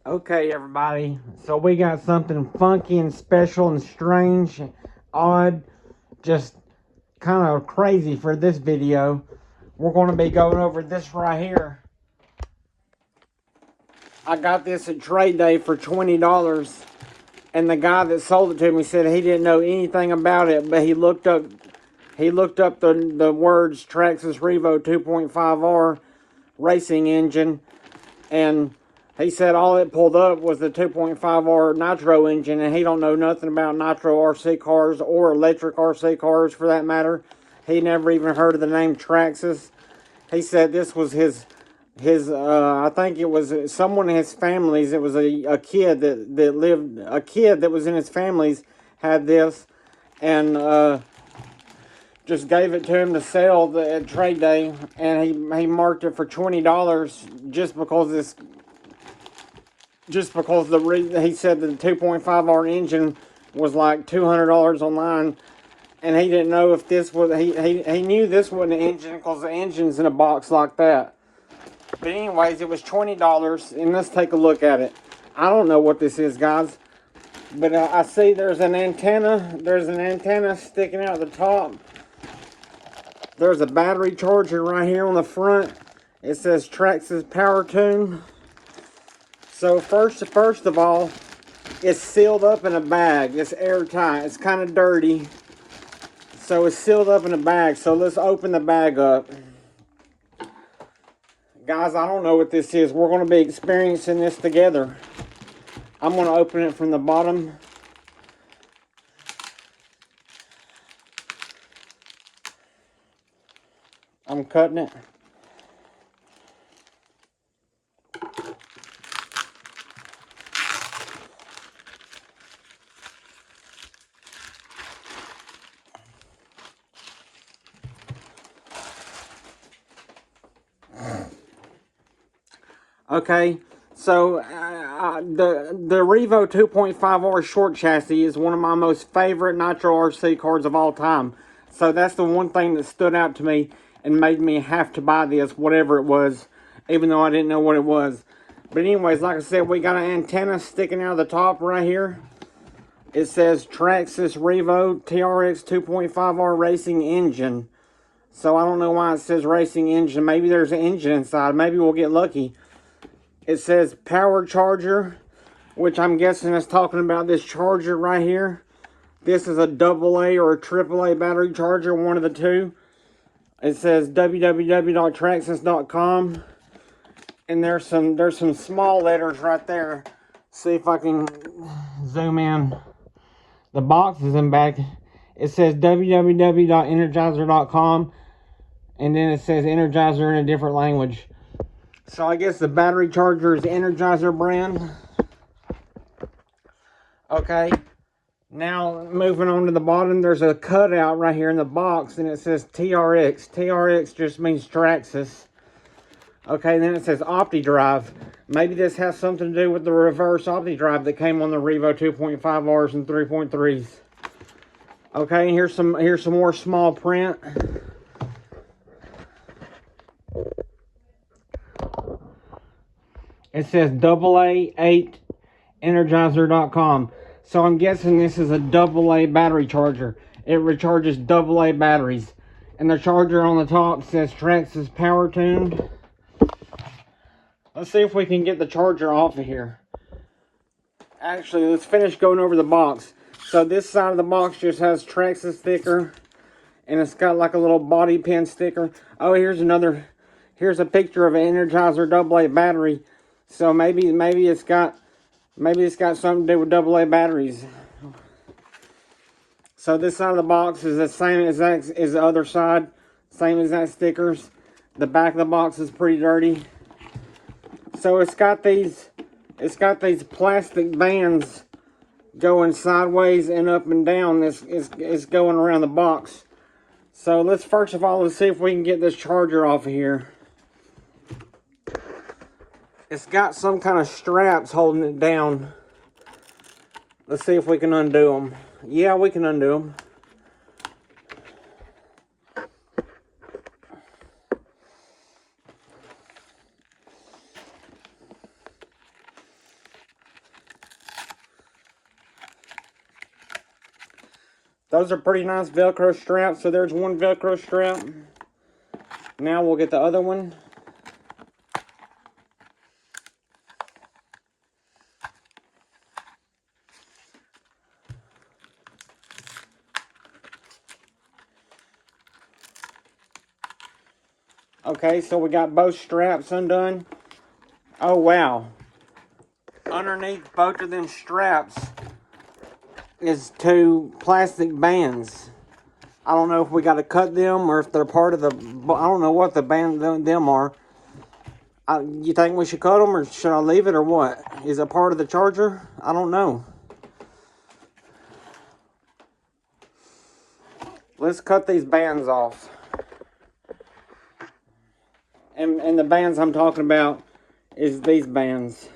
Okay, everybody. So we got something funky and special and strange, odd, just kind of crazy for this video. We're going to be going over this right here. I got this at Trade Day for $20, and the guy that sold it to me said he didn't know anything about it, but he looked up the words Traxxas Revo 2.5R racing engine, and he said all it pulled up was the 2.5R nitro engine, and he don't know nothing about nitro RC cars or electric RC cars for that matter. He never even heard of the name Traxxas. He said this was his I think it was someone in his family's. It was a kid a kid that was in his family's had this, and just gave it to him to sell at Trade Day, and he marked it for $20 just because he said the 2.5R engine was like $200 online, and he didn't know if this was he knew this wasn't an engine because the engine's in a box like that. But anyways, it was $20, and let's take a look at it. I don't know what this is, guys, but I see there's an antenna. There's an antenna sticking out the top. There's a battery charger right here on the front. It says Traxxas Power Tune. So first of all, it's sealed up in a bag. It's airtight. It's kind of dirty. So it's sealed up in a bag. So let's open the bag up. Guys, I don't know what this is. We're going to be experiencing this together. I'm going to open it from the bottom. I'm cutting it. Okay, so the Revo 2.5R short chassis is one of my most favorite Nitro RC cars of all time. So that's the one thing that stood out to me and made me have to buy this, whatever it was, even though I didn't know what it was. But anyways, like I said, we got an antenna sticking out of the top right here. It says Traxxas Revo TRX 2.5R Racing Engine. So I don't know why it says racing engine. Maybe there's an engine inside. Maybe we'll get lucky. It says power charger, which I'm guessing is talking about this charger right here. This is a AA or a AAA battery charger, one of the two. It says www.traxxas.com, and there's some small letters right there. See if I can zoom in. The box is in back. It says www.energizer.com, and then it says Energizer in a different language. So I guess the battery charger is Energizer brand. Okay. Now moving on to the bottom, there's a cutout right here in the box, and it says TRX. TRX just means Traxxas. Okay, then it says OptiDrive. Maybe this has something to do with the reverse OptiDrive that came on the Revo 2.5Rs and 3.3s. Okay, here's some more small print. It says AA8 Energizer.com. So I'm guessing this is a AA battery charger. It recharges AA batteries. And the charger on the top says Traxxas Power Tuned. Let's see if we can get the charger off of here. Actually, let's finish going over the box. So this side of the box just has Traxxas sticker. And it's got like a little body pin sticker. Oh, here's a picture of an Energizer AA battery. So maybe it's got something to do with AA batteries. So this side of the box is the same exact as the other side. Same exact stickers. The back of the box is pretty dirty. So it's got these plastic bands going sideways and up and down. This is going around the box. So let's first of all, let's see if we can get this charger off of here. It's got some kind of straps holding it down. Let's see if we can undo them. Yeah, we can undo them. Those are pretty nice Velcro straps. So there's one Velcro strap. Now we'll get the other one. Okay, so we got both straps undone. Oh, wow. Underneath both of them straps is two plastic bands. I don't know if we got to cut them or if they're part of the... I don't know what the band them are. You think we should cut them or should I leave it or what? Is it part of the charger? I don't know. Let's cut these bands off. And the bands I'm talking about is these bands.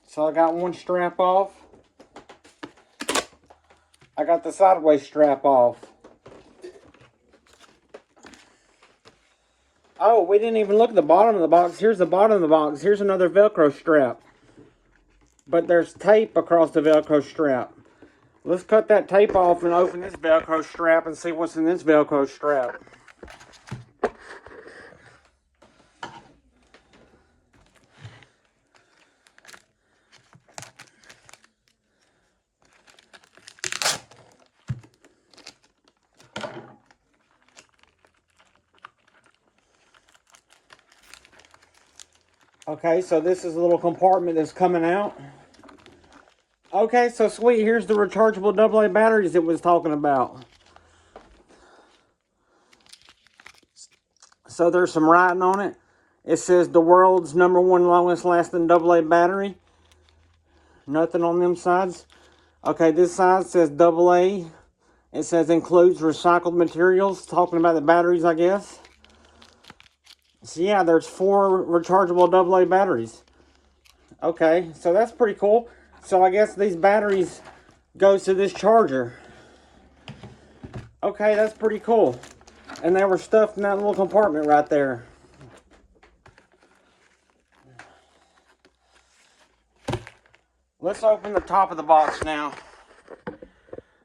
So I got one strap off. I got the sideways strap off. Oh, we didn't even look at the bottom of the box. Here's the bottom of the box. Here's another Velcro strap. But there's tape across the Velcro strap. Let's cut that tape off and open this Velcro strap and see what's in this Velcro strap. Okay, so this is a little compartment that's coming out. Okay, so sweet, here's the rechargeable AA batteries it was talking about. So there's some writing on it. It says the world's #1 longest lasting AA battery. Nothing on them sides. Okay, this side says AA. It says includes recycled materials, talking about the batteries, I guess. So yeah, there's 4 rechargeable AA batteries. Okay, so that's pretty cool. So I guess these batteries goes to this charger. Okay, that's pretty cool. And they were stuffed in that little compartment right there. Let's open the top of the box now.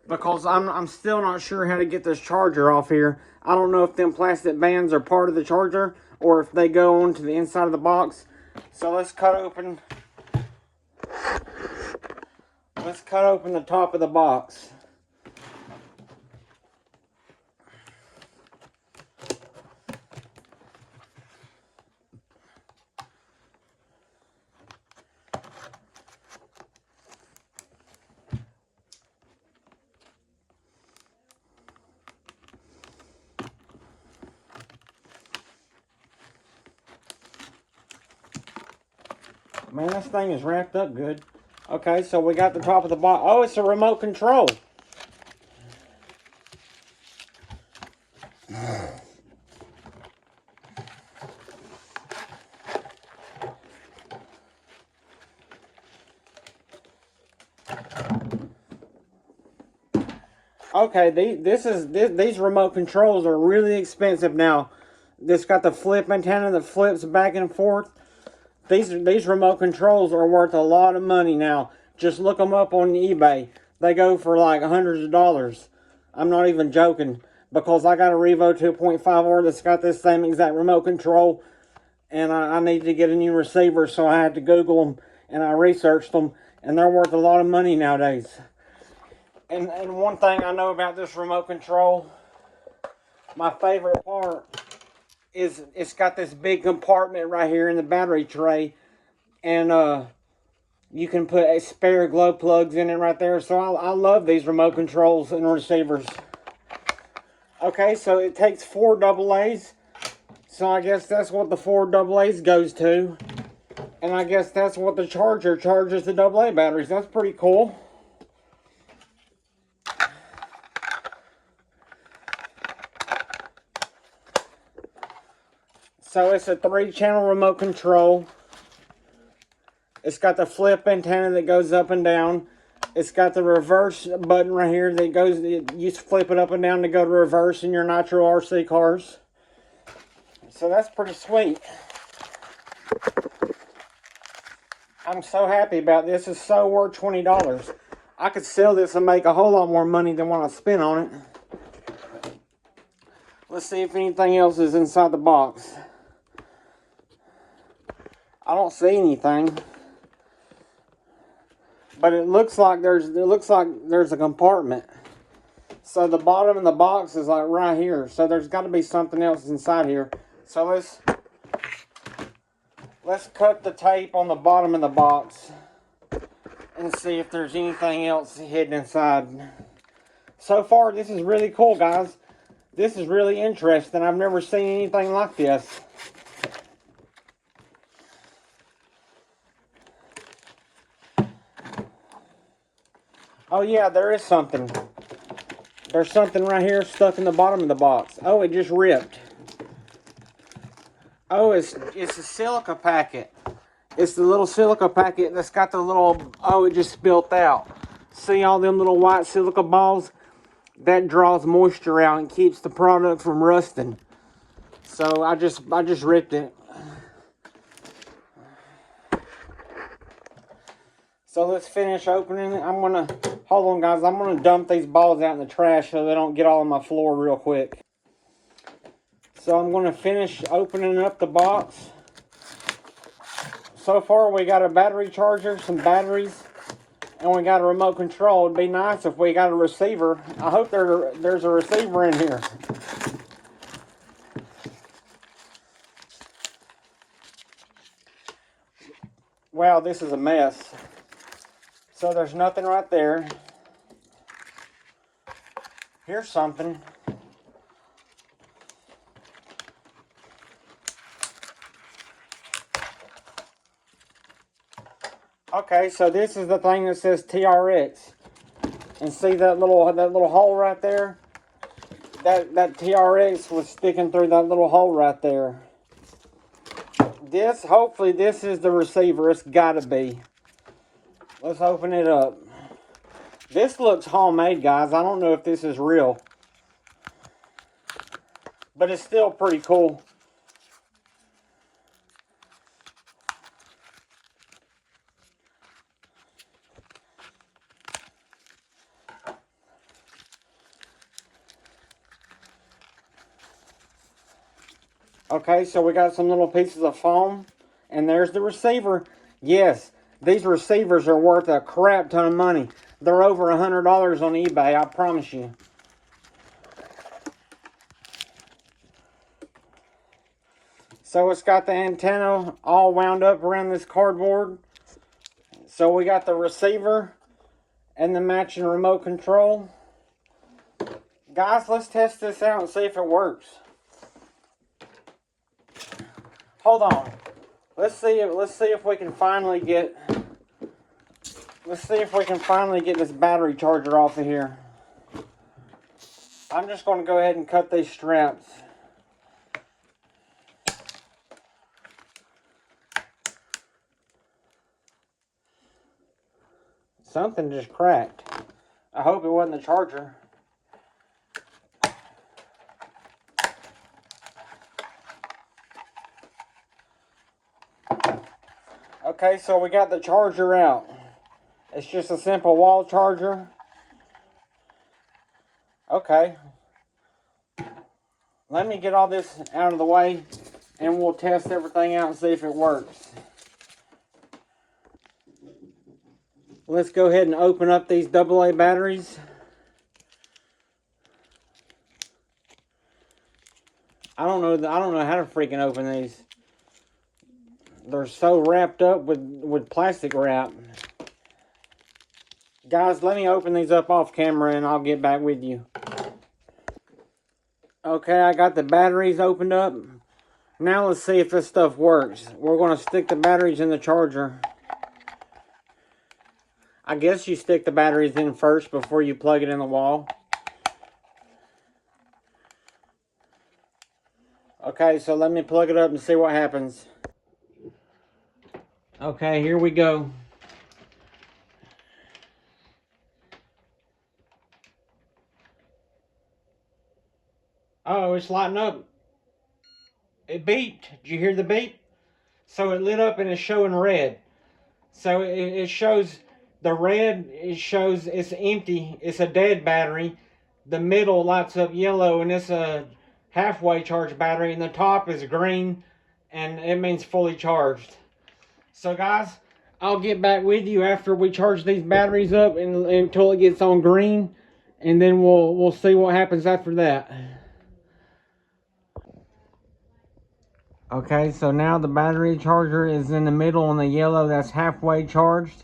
Because I'm still not sure how to get this charger off here. I don't know if them plastic bands are part of the charger or if they go onto the inside of the box. So let's cut open the top of the box. Man, this thing is wrapped up good. Okay, so we got the top of the box. Oh, it's a remote control. Okay, these remote controls are really expensive now. This got the flip antenna that flips back and forth. These remote controls are worth a lot of money now. Just look them up on eBay. They go for like hundreds of dollars. I'm not even joking, because I got a Revo 2.5R that's got this same exact remote control, and I needed to get a new receiver, so I had to Google them, and I researched them, and they're worth a lot of money nowadays. And one thing I know about this remote control, my favorite part is it's got this big compartment right here in the battery tray, and you can put a spare glow plugs in it right there. So I love these remote controls and receivers. Okay, so it takes 4 AA's, so I guess that's what the 4 AA's goes to, and I guess that's what the charger charges the AA batteries. That's pretty cool. So it's a 3-channel remote control. It's got the flip antenna that goes up and down. It's got the reverse button right here that goes, you flip it up and down to go to reverse in your Nitro RC cars. So that's pretty sweet. I'm so happy about this. It's so worth $20. I could sell this and make a whole lot more money than what I spent on it. Let's see if anything else is inside the box. I don't see anything. But it looks like there's a compartment. So the bottom of the box is like right here. So there's got to be something else inside here. So let's cut the tape on the bottom of the box and see if there's anything else hidden inside. So far, this is really cool, guys. This is really interesting. I've never seen anything like this. Oh yeah, there is something. There's something right here stuck in the bottom of the box. Oh, it just ripped. Oh, it's a silica packet. It's the little silica packet that's got the little, oh, it just spilt out. See all them little white silica balls? That draws moisture out and keeps the product from rusting. So I just ripped it. So let's finish opening it. Hold on guys, I'm gonna dump these balls out in the trash so they don't get all on my floor real quick. So I'm gonna finish opening up the box. So far we got a battery charger, some batteries, and we got a remote control. It'd be nice if we got a receiver. I hope there's a receiver in here. Wow, this is a mess. So there's nothing right there. Here's something. Okay, so this is the thing that says TRX. And see that little hole right there? That TRX was sticking through that little hole right there. Hopefully this is the receiver. It's gotta be. Let's open it up. This looks homemade, guys. I don't know if this is real. But it's still pretty cool. Okay, so we got some little pieces of foam. And there's the receiver. Yes, these receivers are worth a crap ton of money. They're over $100 on eBay, I promise you. So it's got the antenna all wound up around this cardboard. So we got the receiver and the matching remote control. Guys, let's test this out and see if it works. Hold on. Let's see if we can finally get this battery charger off of here. I'm just going to go ahead and cut these straps. Something just cracked. I hope it wasn't the charger. Okay, so we got the charger out. It's just a simple wall charger. Okay. Let me get all this out of the way and we'll test everything out and see if it works. Let's go ahead and open up these AA batteries. I don't know how to freaking open these. They're so wrapped up with plastic wrap. Guys, let me open these up off camera and I'll get back with you. Okay, I got the batteries opened up. Now let's see if this stuff works. We're going to stick the batteries in the charger. I guess you stick the batteries in first before you plug it in the wall. Okay, so let me plug it up and see what happens. Okay, here we go. Oh, it's lighting up. It beeped. Did you hear the beep? So it lit up and it's showing red. So it shows the red, it shows it's empty. It's a dead battery. The middle lights up yellow and it's a halfway charged battery. And the top is green and it means fully charged. So guys, I'll get back with you after we charge these batteries up and until it gets on green. And then we'll see what happens after that. Okay, so now the battery charger is in the middle on the yellow. That's halfway charged.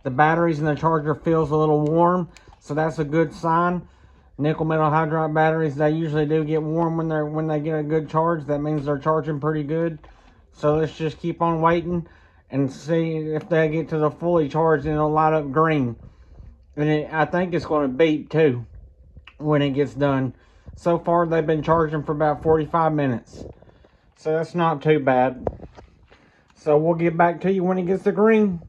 The batteries in the charger feels a little warm, so that's a good sign. Nickel metal hydride batteries, they usually do get warm when they get a good charge. That means they're charging pretty good. So let's just keep on waiting and see if they get to the fully charged and it'll light up green. And I think it's going to beep too when it gets done. So far they've been charging for about 45 minutes. So that's not too bad. So we'll get back to you when it gets to green.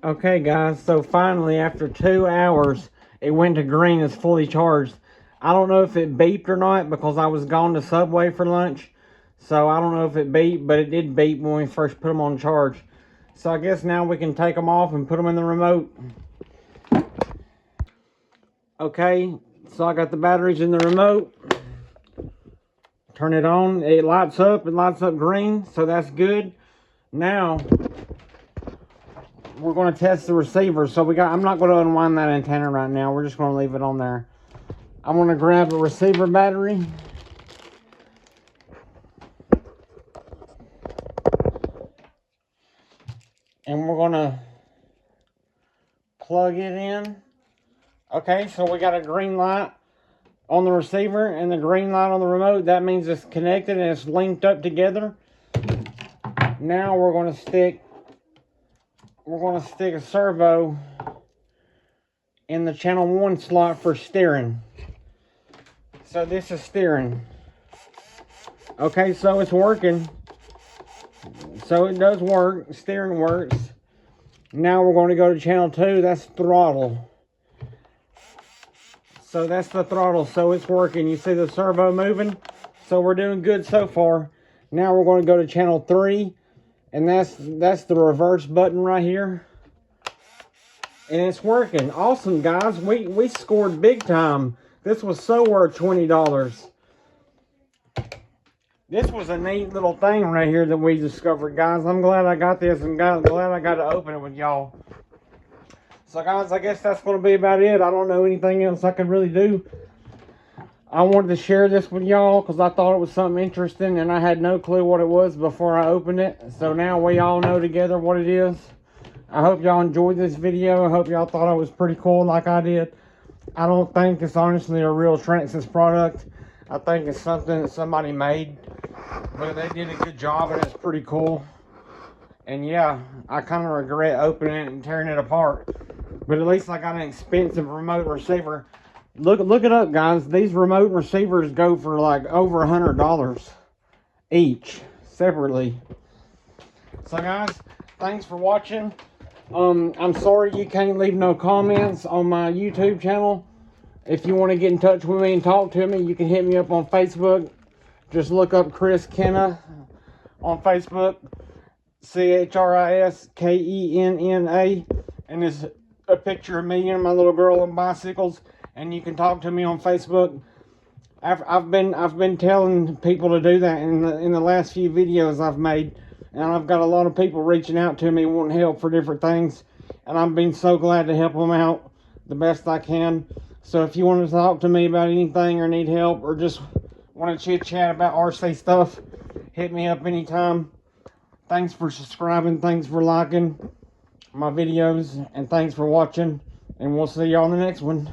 Okay guys, so finally after 2 hours, it went to green. It's fully charged. I don't know if it beeped or not because I was gone to Subway for lunch. So I don't know if it beeped, but it did beep when we first put them on charge. So I guess now we can take them off and put them in the remote. Okay, so I got the batteries in the remote. Turn it on, it lights up green, so that's good. Now, we're going to test the receiver. So I'm not going to unwind that antenna right now, we're just going to leave it on there. I'm going to grab the receiver battery. And we're going to plug it in. Okay, so we got a green light on the receiver and the green light on the remote. That means it's connected and it's linked up together. Now we're going to stick a servo in the channel 1 slot for steering. So this is steering. Okay, so it's working. So it does work. Steering works. Now we're going to go to channel 2. That's throttle. So that's the throttle, so it's working. You see the servo moving? So we're doing good so far. Now we're going to go to channel 3, and that's the reverse button right here. And it's working. Awesome, guys. We scored big time. This was so worth $20. This was a neat little thing right here that we discovered, guys. I'm glad I got this and glad I got to open it with y'all. So guys, I guess that's going to be about it. I don't know anything else I could really do. I wanted to share this with y'all because I thought it was something interesting and I had no clue what it was before I opened it. So now we all know together what it is. I hope y'all enjoyed this video. I hope y'all thought it was pretty cool like I did. I don't think it's honestly a real Traxxas product. I think it's something that somebody made. But they did a good job and it's pretty cool. And yeah, I kind of regret opening it and tearing it apart. But at least I got an expensive remote receiver. Look it up, guys. These remote receivers go for like over $100 each, separately. So guys, thanks for watching. I'm sorry you can't leave no comments on my YouTube channel. If you want to get in touch with me and talk to me, you can hit me up on Facebook. Just look up Chris Kenna on Facebook. ChrisKenna. And it's a picture of me and my little girl on bicycles. And you can talk to me on Facebook. I've been telling people to do that in the last few videos I've made. And I've got a lot of people reaching out to me wanting help for different things. And I've been so glad to help them out the best I can. So if you want to talk to me about anything or need help or just want to chit chat about RC stuff, hit me up anytime. Thanks for subscribing. Thanks for liking my videos. And thanks for watching. And we'll see y'all in the next one.